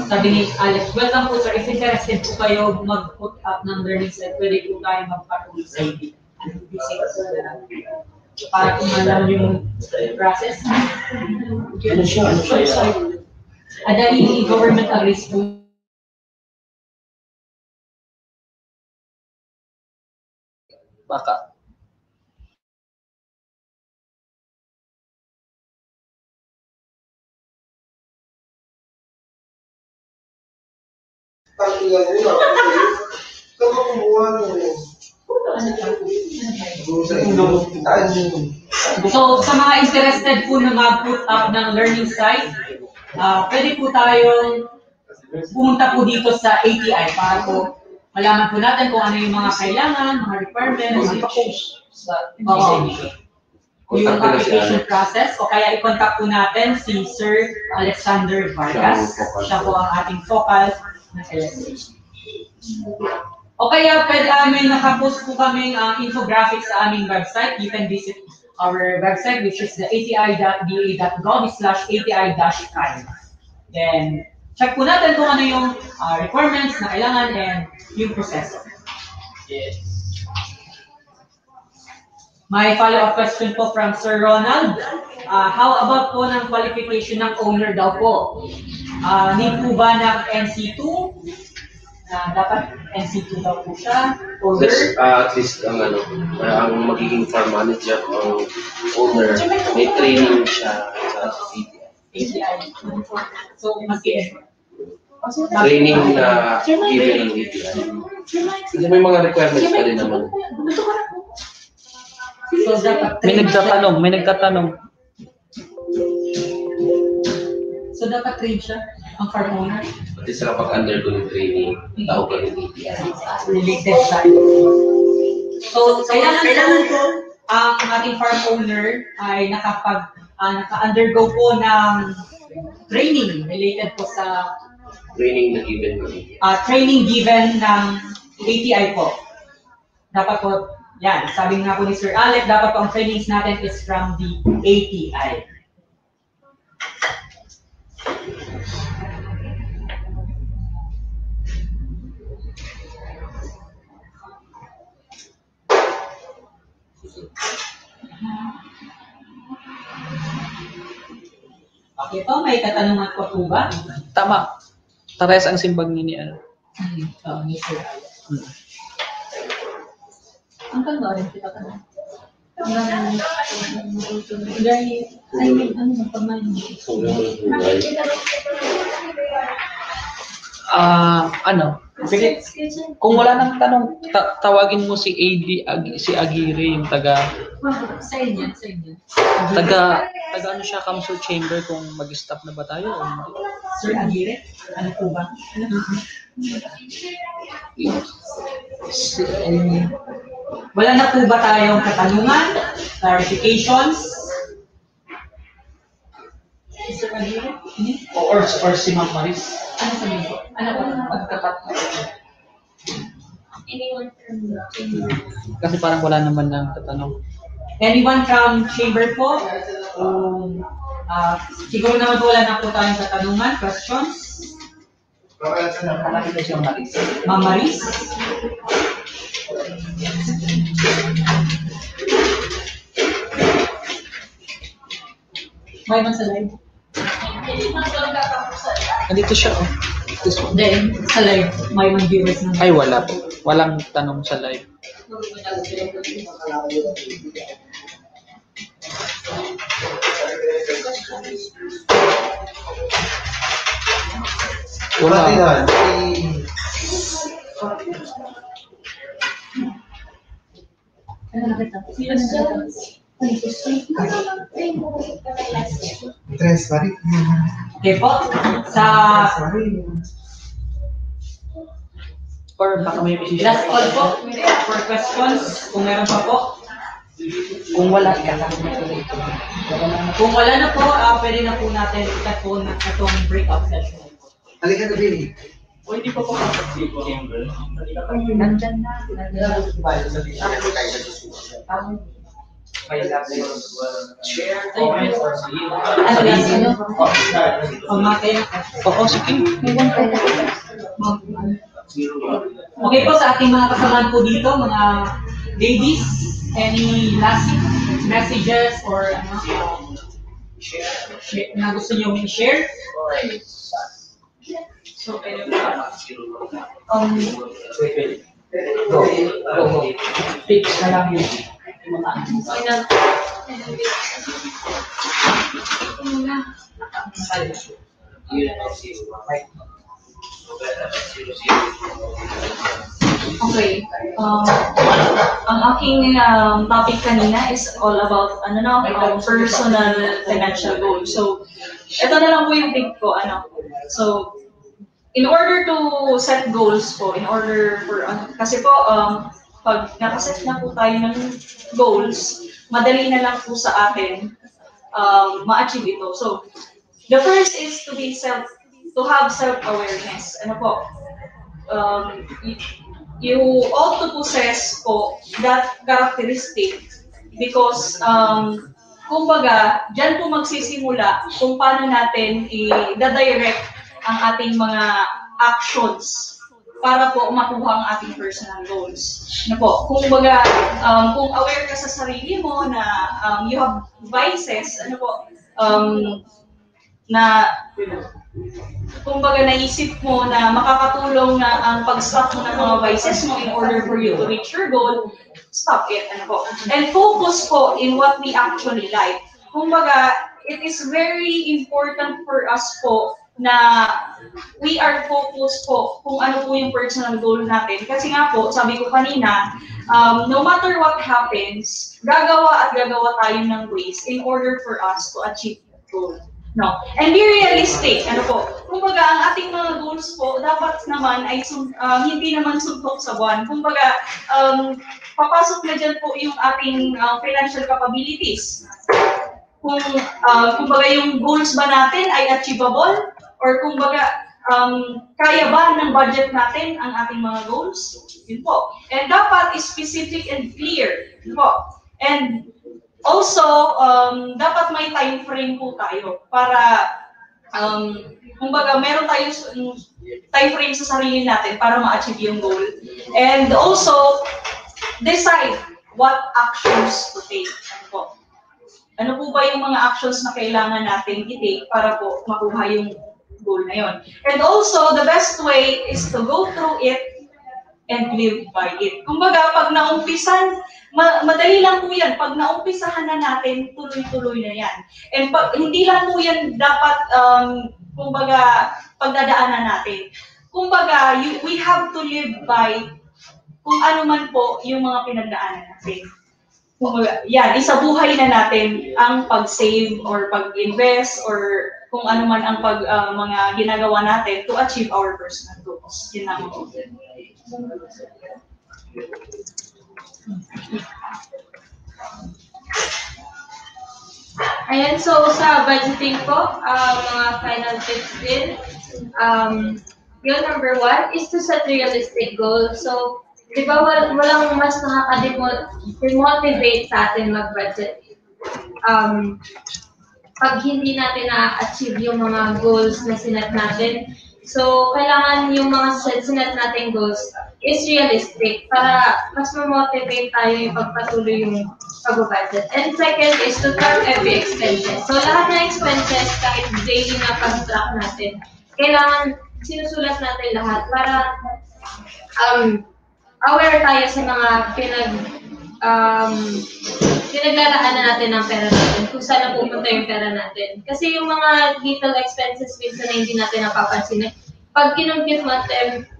Sabi ni Alex, welcome po sir. If interested po kayo mag-put up ng learning set, pwede po tayo mag-patuloy sa inyo. Para kung alam yung process. Ano siya? Dahil government agri-school. Baka. So, sa mga interested po na mag-put up ng learning site, pwede po tayong pumunta po dito sa ATI para po malaman po natin kung ano yung mga kailangan, mga requirements, yung application process, o kaya i-contact po natin si Sir Alexander Vargas. Siya po ang ating focal na LSE. O kaya may nakapost po kaming infographics sa aming website. You can visit our website, which is the ati.da.gov/ati-time. Then, check po natin kung ano yung requirements na kailangan and yung proseso. Yes. May follow-up question po from Sir Ronald. How about po ng qualification ng owner daw po? Need po ba ng NC2? Dapat NC2 daw po siya? At least ang ang magiging farm manager o owner, may training siya sa ATI. So, training na given ng ATI. Kasi may mga requirements pa rin naman. So, dapat may nagtatanong. So, dapat train siya ang farm owner? Pati sila pag-undergo ng training, tao ka rin ATI. Related side. So, kailangan po ang ating farm owner ay naka-undergo po ng training related po sa training na given ng ATI. Training given ng ATI po. Dapat po, yan, sabi nga po ni Sir Alex, dapat po ang trainings natin is from the ATI. Okay po, may katanungan po po ba? Tama. Tares ang simbag ni ano. Ni Sir. Ang kanda rin kita ka na. Ano? Sige, kung wala nang tanong, tawagin mo si si Aguirre, yung taga ano siya, council chamber, kung mag-stop na ba tayo o hindi. Sir Aguirre, ano po ba? Wala na po ba tayong katanungan, clarifications? Sir Aguirre? Or si Ma'am Maris? Ano sabihin po? Ano po ang pagkakat? Kasi parang wala naman nang tatanong. Anyone from chamber po? Siguro naman po wala na po tayong katanungan, questions? Ma'am Maris? May man sa live? Nandito siya, oh. This one. Then, sa live, may man viewers na. Ay, wala po. Walang tanong sa live. Wala. Okay po, sa or baka may last call po for questions, kung meron pa po. Kung wala, kung wala na po, pwede na po natin itong breakout session. Halika na, Billy. O hindi pa po Nandyan na. Oo, sige. Okay po, sa ating mga kasamahan po dito, mga ladies, any last messages or na gusto nyo i-share? So, go. Fix na lang yun. Okay. Ang aking topic kanina is all about personal financial goals. So, ito na lang po yung big ko. So, in order to set goals po, kasi po, pag nakaset na po tayo ng goals, madali na lang po sa atin ma-achieve ito. So, the first is to have self-awareness. You ought to possess po that characteristic because kumbaga, dyan po magsisimula kung paano natin i-direct ang ating mga actions para po makuha ang ating personal goals. Kumbaga, kung aware ka sa sarili mo na you have vices, na kumbaga naisip mo na makakatulong na ang pag-stop mo ng mga vices mo in order for you to reach your goal, stop it. And focus po in what we actually like. Kumbaga, it is very important for us po na we are focused po kung ano po yung personal goal natin. Kasi nga po, sabi ko kanina, no matter what happens, gagawa tayo ng ways in order for us to achieve that goal. No. And be realistic. Kumbaga, ang ating mga goals po, dapat naman ay hindi naman suntok sa buwan. Kumbaga, papasok na dyan po yung ating financial capabilities. Kumbaga, yung goals ba natin ay achievable? Or kumbaga, kaya ba ng budget natin ang ating mga goals? Yun po. And dapat specific and clear. Yun po. And also, dapat may time frame po tayo para, kumbaga, meron tayong time frame sa sarili natin para ma-achieve yung goal. And also, decide what actions to take. Ano po ba yung mga actions na kailangan natin i-take para po makuha yung goal na yon. And also, the best way is to go through it and live by it. Kumbaga, pag naumpisan, madali lang po yan. Pag naumpisahan na natin, tuloy-tuloy na yan. And hindi lang po yan dapat, kumbaga, pagdadaanan natin. Kumbaga, we have to live by kung ano man po yung mga pinagdaanan natin. Kumbaga, yan, isabuhay na natin ang pag-save or pag-invest or kung ano man ang mga ginagawa natin to achieve our personal goals. Yun lang po. Ayan, so sa budgeting po, mga final tips din. Yung number 1 is to set realistic goals. So, di ba walang mas nakaka-demotivate sa atin mag-budget? Pag hindi natin na-achieve yung mga goals na sinet natin. So, kailangan yung mga sinet natin goals is realistic para mas ma-motivate tayo yung pagpatuloy yung pag-budget. And second is to track every expenses. So, lahat ng expenses, kahit daily na pag-track natin, kailangan sinusulat natin lahat para aware tayo sa mga pinagdaraanan natin ng pera natin, kung saan napupunta yung pera natin. Kasi yung mga little expenses minsan na hindi natin napapansin, pag kinumpute mo at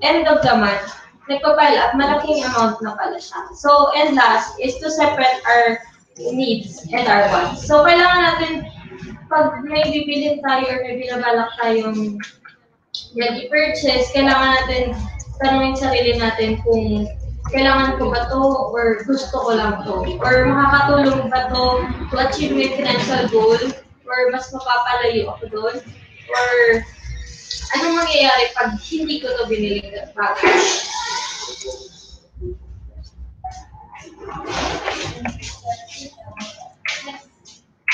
end of the month, nagpapile up, malaking amount na pala siya. So, and last is to separate our needs and our wants. So, kailangan natin, pag may bibilin tayo or may binabalak tayong i-purchase, kailangan natin tanungin sarili natin kung kailangan ko ba to or gusto ko lang to? Or makakatulong ba to achieve my financial goal? Or mas mapapalayo ako doon? Or anong mangyayari pag hindi ko to biniling bagay?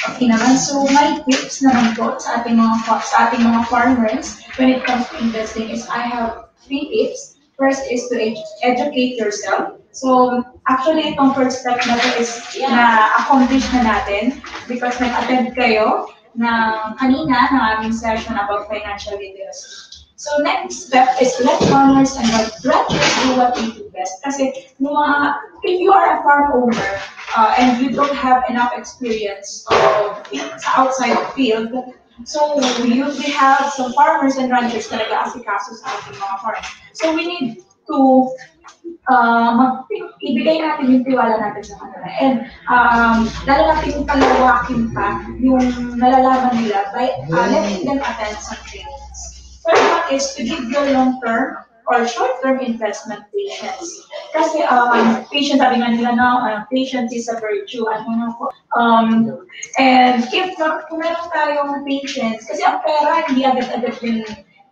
Okay naman, so my tips naman po sa ating mga farmers when it comes to investing is I have 3 tips. First is to educate yourself. So, actually, itong first step na to is na-accomplish na natin because nag-attend kayo kanina ng aming session about financial literacy. So, next step is let farmers and ranchers do what they do best. Kasi, if you are a farm owner and you don't have enough experience sa outside field, so we have some farmers and ranchers na nag-aasikaso sa ating mga farm. So we need to ibigay natin yung tiwala natin sa kanila. And lalo natin palawakin pa yung nalalaman nila by letting them attend some trainings. First one is to give your long-term or short-term investment patience. Kasi patience, sabi nga nila patience is a virtue. And if kung meron tayong patience, kasi ang pera hindi agad-agad din,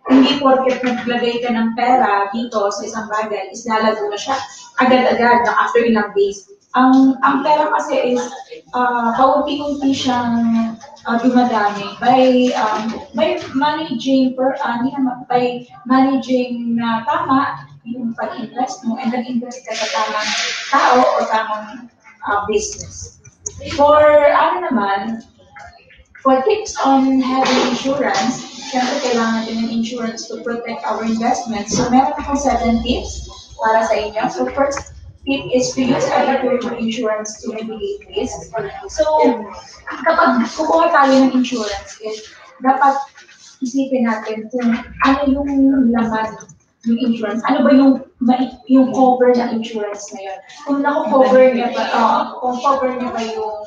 hindi porket naglagay ka ng pera dito sa isang bagay, is lalago na siya agad-agad after ilang days. Ang pera kasi is paunti-unti siyang dumadami by managing na tama yung pag-invest mo and nag-invest ka sa tamang tao o tamang business. For tips on having insurance, siyempre kailangan din ng insurance to protect our investments. So meron akong 7 tips para sa inyo. So first tip is to use agricultural insurance to mitigate risk. So kapag kukuha tayo ng insurance, dapat isipin natin kung ano yung laman ng insurance. Ano ba yung cover ng insurance na yun? Kung cover niya ba yung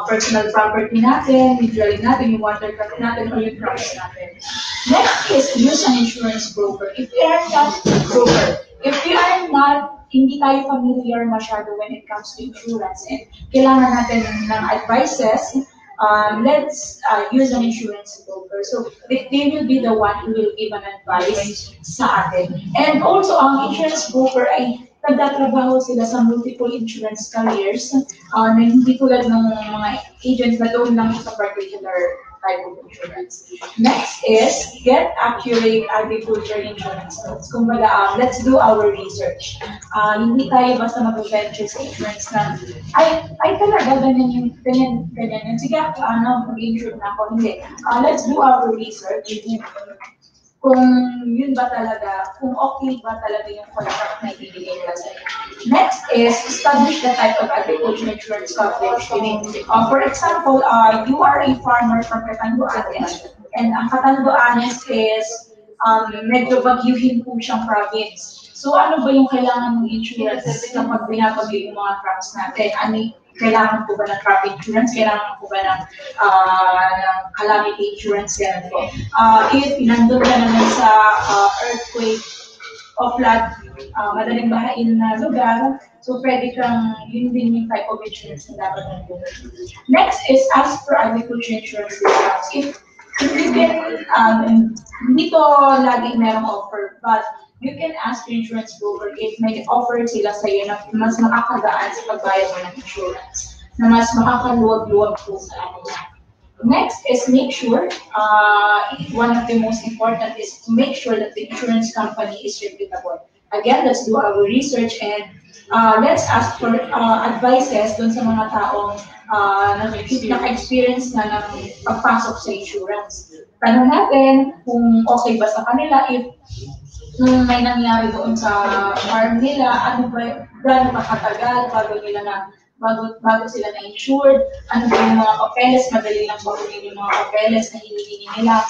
personal property natin, yung dwelling natin, yung water property natin, or yung crops natin. Next is use an insurance broker. If you are not hindi tayo familiar masyado when it comes to insurance and kailangan natin ng advices, let's use an insurance broker. So, they will be the one who will give an advice sa atin. And also, ang insurance broker ay nagtatrabaho sila sa multiple insurance carriers na hindi tulad ng mga agents na doon lang sa particular type of insurance. Next is get accurate agriculture insurance notes. Kumbaga, let's do our research. Hindi tayo basta mag-venture sa insurance na, ay talaga, ganyan. Sige, mag-insure na ako. Hindi. Let's do our research. Kung yun ba talaga, kung okay ba talaga yung contract na ibigay nila sa'yo. Next is establish the type of agriculture insurance coverage. For example, you are a farmer from Catanduanes, and ang Catanduanes is medyo bagyuhin po siyang province. So ano ba yung kailangan ng insurance kapag binabagyo yung mga crops natin? Kailangan po ba ng crop insurance? Kailangan po ba ng calamity insurance? Yan po. If nandun ka naman sa earthquake o flood, madaling bahain na lugar, so pwede kang, yun din yung type of insurance na dapat nandun. Next is ask for agriculture insurance discounts. If you can, hindi to lagi merong offer, but you can ask your insurance broker if may offer sila sa iyo na mas makakagaan sa pagbayad mo ng insurance, na mas makakaluwag-luwag po sa ano. Next is make sure, one of the most important is to make sure that the insurance company is reputable. Again, let's do our research and let's ask for advices dun sa mga taong naka-experience na ng pagpasok sa insurance. Tanong natin kung okay ba sa kanila, if nung may nangyari doon sa farm nila, ano ba, gano'n pa katagal bago sila na-insured, ano ba yung mga papeles, madali lang baguhin yung mga papeles na hinihingi nila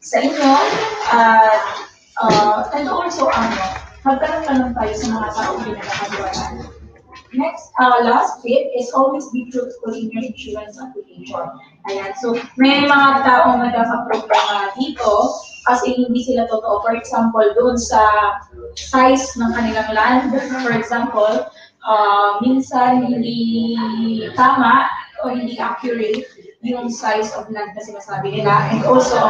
sa inyo, and also, magtanong-tanong tayo sa mga taong pinagkakagawanan. Next, last bit is always be truthful in your insurance application. Ayan, so may mga taong nagkakaproblema dito kasi hindi sila totoo. For example, doon sa size ng kanilang land, for example, minsan hindi tama o hindi accurate yung size of land na sinasabi nila. And also,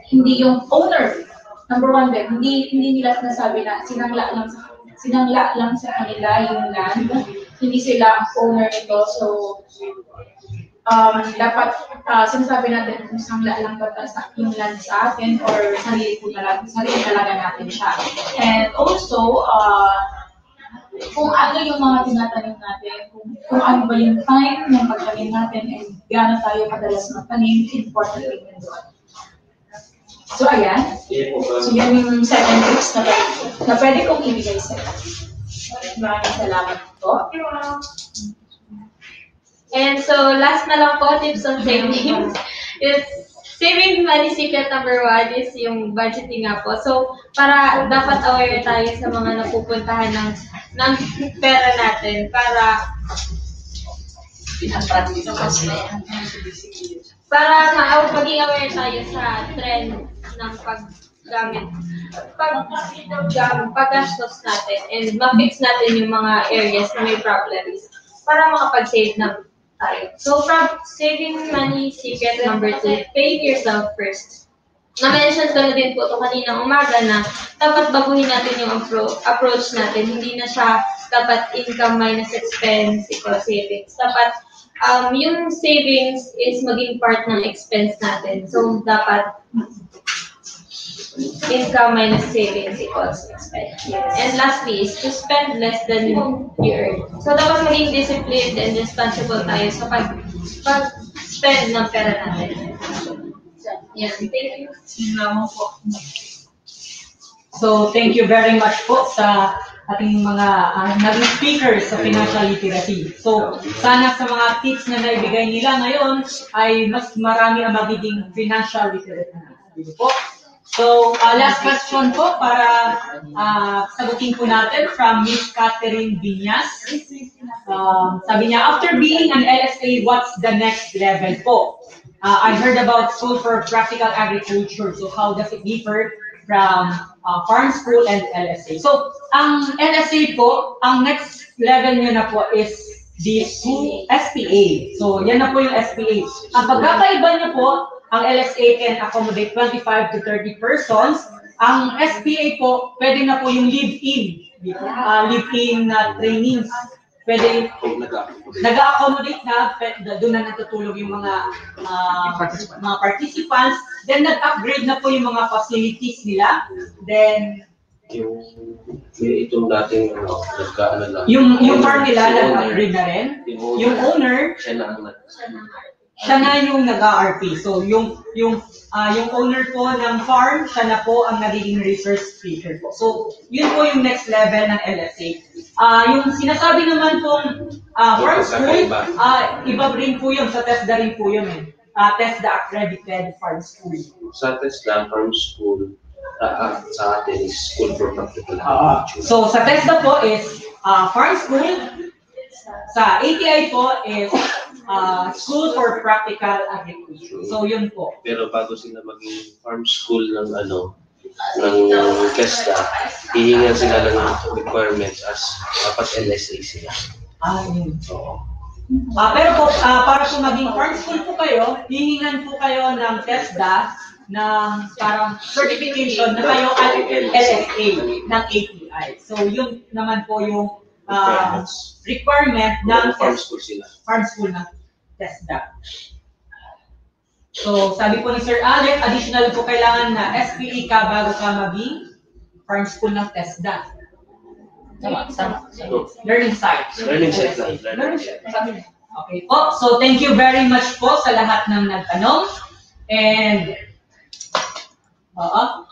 hindi yung owner. Number one din, hindi nila sinasabi na sinangla lang sa kanila yung land. Hindi sila ang owner nito. So, dapat sinasabi natin kung sangla lang ba yung land sa atin or sarili talaga natin siya. And also, kung ano yung mga tinatanong natin, kung ano ba yung time ng pagtanim natin and gaano tayo madalas magtanim, important rin yun doon. So, ayan. So, yan yung 7 tips na pwede kong ibigay sa inyo. Maraming salamat po. And so, last na lang po, tips on savings. Saving money secret number 1 is yung budgeting nga po. So, para dapat aware tayo sa mga napupuntahan ng pera natin para maging aware tayo sa trend ng paggastos natin and ma-fix natin yung mga areas na may problems para makapag-save na tayo. So, from saving money secret number 2, pay yourself first. Na-mention ko na din po ito kaninang umaga na dapat baguhin natin yung approach natin. Hindi na siya dapat income minus expense equals savings. Dapat yung savings is maging part ng expense natin. So, dapat income minus savings equals expense. And lastly is to spend less than you earn. So, dapat maging disciplined and responsible tayo sa pag-spend ng pera natin. Yeah, thank you. So, thank you very much po sa ating mga naging speakers sa financial literacy. So, sana sa mga tips na naibigay nila ngayon ay mas marami ang magiging financial literate na natin po. So, last question po para sagutin po natin from Miss Catherine Viñas. Sabi niya, after being an LSA, what's the next level po? I heard about school for practical agriculture. So, how does it differ from farm school and LSA? So, ang LSA po, ang next level niya na po is the SPA. So, yan na po yung SPA. Ang pagkakaiba niya po, ang LSA can accommodate 25 to 30 persons. Ang SPA po, pwede na po yung live-in trainings. pwede nag-accommodate na, doon na natutulog yung mga participants. Then nag-upgrade na po yung mga facilities nila. Then itong dating nagkaano lang. Yung farm nila nag-upgrade na rin. Yung owner, siya na yung nag-RP. So yung owner po ng farm, siya na po ang nagiging research speaker po. So yun po yung next level ng LSA. Yung sinasabi naman pong farm school, iba rin po yun. Sa TESDA rin po yun eh. TESDA Accredited Farm School. Sa TESDA Farm School, sa atin is School for Practical Agriculture. So sa TESDA po is farm school. Sa ATI po is School for Practical Agriculture. So yun po. Pero bago sila maging farm school ng TESDA, hihingan sila ng requirements as dapat LSA sila. Yun. Pero po, para po maging farm school po kayo, hihingan po kayo ng TESDA ng parang certification na kayo at LSA ng ATI. So yun naman po yung requirement ng farm school sila. Farm school ng TESDA. So sabi po ni Sir Alec, additional po kailangan na SPE ka bago ka maging farm school ng TESDA. Tama. Learning site. Learning site lang. Okay po. So thank you very much po sa lahat ng nagtanong. And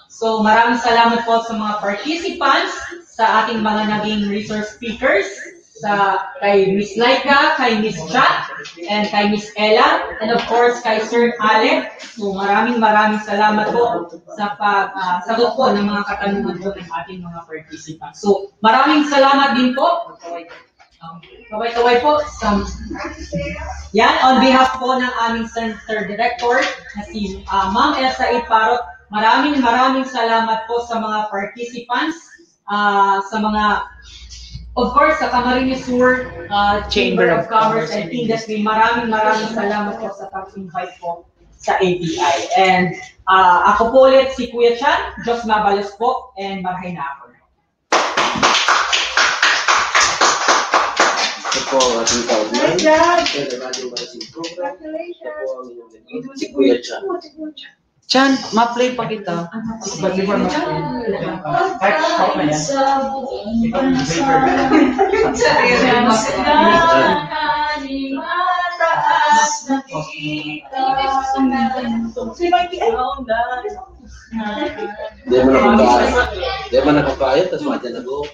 so maraming salamat po sa mga participants, sa ating mga naging resource speakers, kay Miss Laika, kay Miss Chat, and kay Miss Ella, and of course kay Sir Alec. So maraming salamat po sa pagsagot po ng mga katanungan po ng ating mga participants. So maraming salamat din po. Kaway-kaway po. Yan, on behalf po ng aming Center Director na si Ma'am Elsa A. Parot, maraming salamat po sa mga participants, sa mga, of course, sa Camarines Sur Chamber of Commerce and Industry. Maraming salamat po sa pag-invite po sa ATI. And ako po ulit si Kuya Chan, Diyos Mabalos po, and marahay na ako. Ito po ang ating kaugnan sa Radio Magazine Program. Ito po ang inyong naging si Kuya Chan. Chan, ma-play pa kita. But before ma-play, Di ba nakapayat, tapos madyan na go.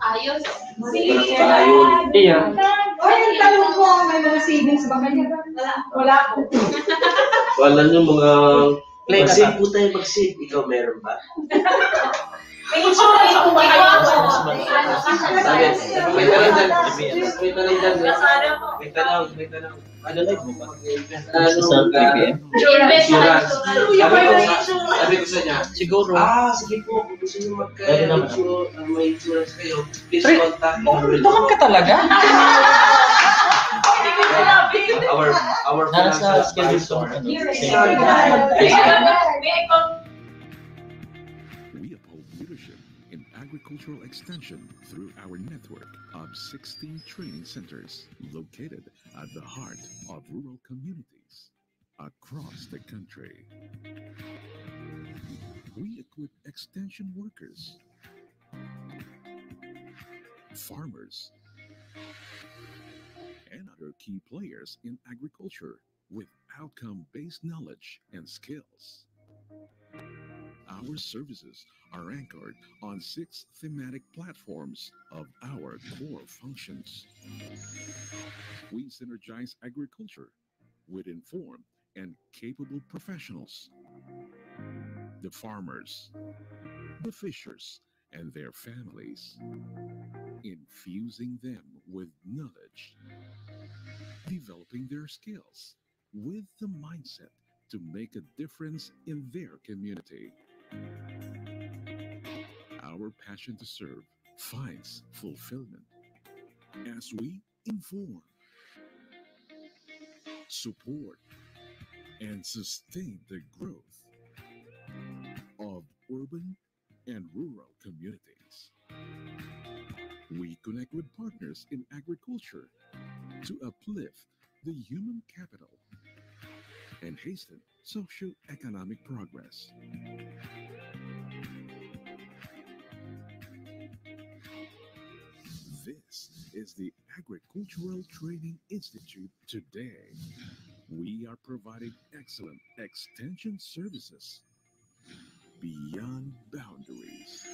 Ayos. Iya. Ang tanong ko, may mga savings ba kanya? Wala po. Wala nyo mga mag-save po tayo mag-save. Ikaw meron ba? May insurance po ba kayo? May tanong. Ano na mo ba? Sabi ko sa niya, siguro. Sige po, kung gusto nyo may insurance kayo, please contact. Bakit ka talaga? Our financial advisor. We uphold leadership in agricultural extension through our network of 16 training centers located at the heart of rural communities across the country. We equip extension workers, farmers, and other key players in agriculture with outcome-based knowledge and skills. Our services are anchored on 6 thematic platforms of our core functions. We synergize agriculture with informed and capable professionals. The farmers, the fishers, and their families, infusing them with knowledge, developing their skills with the mindset to make a difference in their community. Our passion to serve finds fulfillment as we inform, support, and sustain the growth of urban and rural communities. We connect with partners in agriculture to uplift the human capital and hasten socio-economic progress. This is the Agricultural Training Institute today. We are providing excellent extension services beyond boundaries.